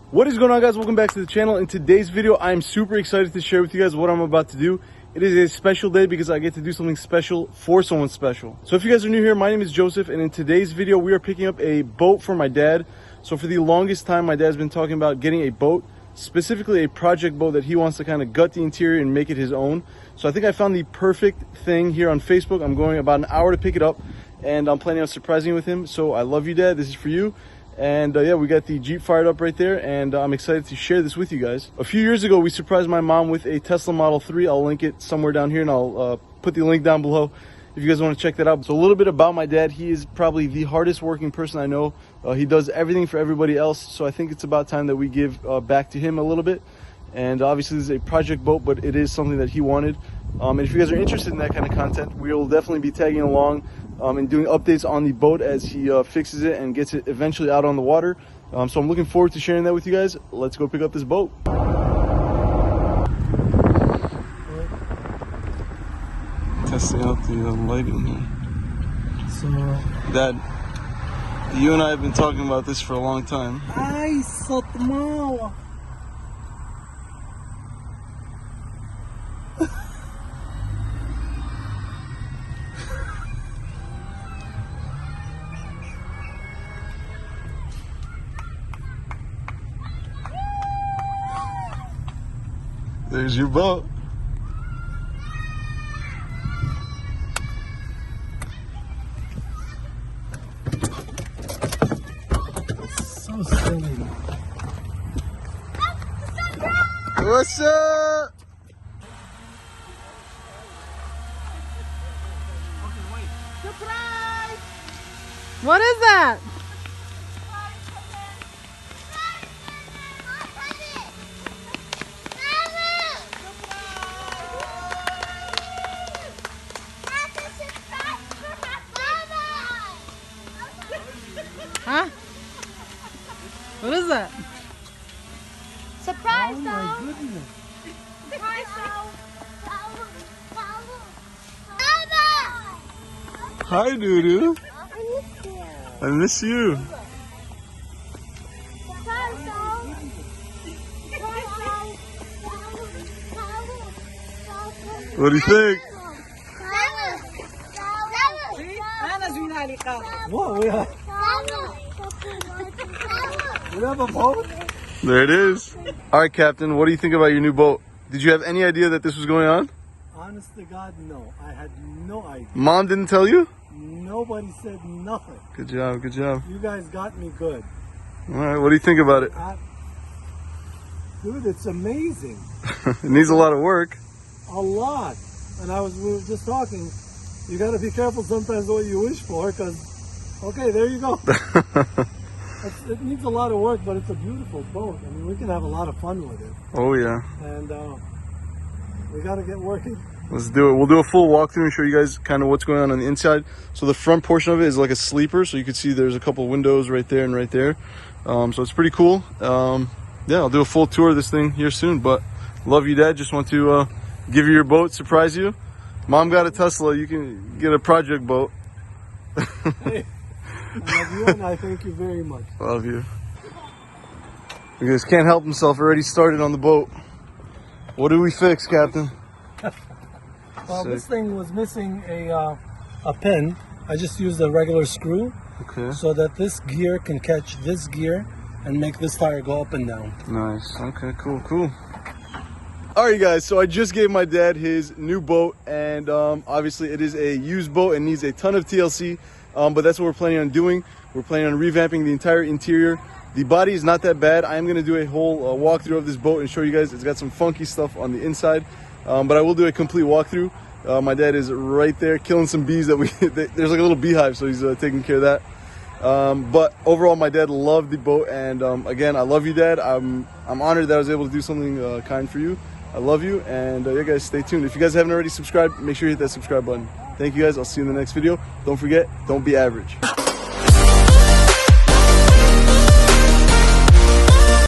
What is going on, guys? Welcome back to the channel. In today's video, I'm super excited to share with you guys what I'm about to do. It is a special day because I get to do something special for someone special. So if you guys are new here, my name is Joseph, and in today's video, we are picking up a boat for my dad. So for the longest time, my dad's been talking about getting a boat, specifically a project boat that he wants to kind of gut the interior and make it his own. So I think I found the perfect thing here on Facebook. I'm going about an hour to pick it up, and I'm planning on surprising with him. So I love you, Dad. This is for you. And yeah, we got the Jeep fired up right there, and I'm excited to share this with you guys. A few years ago, we surprised my mom with a Tesla Model 3. I'll link it somewhere down here, and I'll put the link down below if you guys want to check that out. So a little bit about my dad. He is probably the hardest working person I know. He does everything for everybody else, so I think it's about time that we give back to him a little bit. And obviously, this is a project boat, but it is something that he wanted. And if you guys are interested in that kind of content, we will definitely be tagging along and doing updates on the boat as he fixes it and gets it eventually out on the water. So I'm looking forward to sharing that with you guys. Let's go pick up this boat. Testing out the lighting here. So, Dad, you and I have been talking about this for a long time. ay, sotmo. There's your boat. So silly. What's up? Surprise! What is that? Huh? What is that? Surprise! Oh my goodness. Surprise! Hi, Doo-Doo. I miss you. What do you think? Whoa, we have a boat? There it is. All right, Captain, what do you think about your new boat? Did you have any idea that this was going on? Honest to God, no. I had no idea. Mom didn't tell you? Nobody said nothing. Good job, good job. You guys got me good. All right, what do you think about it? Dude, it's amazing. It needs a lot of work. A lot. And we were just talking. You got to be careful sometimes what you wish for, because, okay, there you go. It needs a lot of work, but it's a beautiful boat. I mean, we can have a lot of fun with it. Oh, yeah. And we got to get working. Let's do it. We'll do a full walkthrough and show you guys kind of what's going on the inside. So the front portion of it is like a sleeper. So you can see there's a couple of windows right there and right there. So it's pretty cool. Yeah, I'll do a full tour of this thing here soon. But love you, Dad. Just want to give you your boat, surprise you. Mom got a Tesla. You can get a project boat. Hey, I love you, and I thank you very much. Love you. You guys can't help himself. Already started on the boat. What did we fix, Captain? Well, this thing was missing a pin. I just used a regular screw, Okay. so that this gear can catch this gear and make this tire go up and down. Nice. Okay, cool, cool. All right, guys, so I just gave my dad his new boat, and obviously it is a used boat and needs a ton of TLC, but that's what we're planning on doing. We're planning on revamping the entire interior. The body is not that bad. I am going to do a whole walkthrough of this boat and show you guys. It's got some funky stuff on the inside, but I will do a complete walkthrough. My dad is right there killing some bees that there's like a little beehive, so he's taking care of that. But overall, my dad loved the boat, and again, I love you, Dad. I'm honored that I was able to do something kind for you. I love you, and yeah, guys, stay tuned. If you guys haven't already subscribed, make sure you hit that subscribe button. Thank you, guys. I'll see you in the next video. Don't forget, don't be average.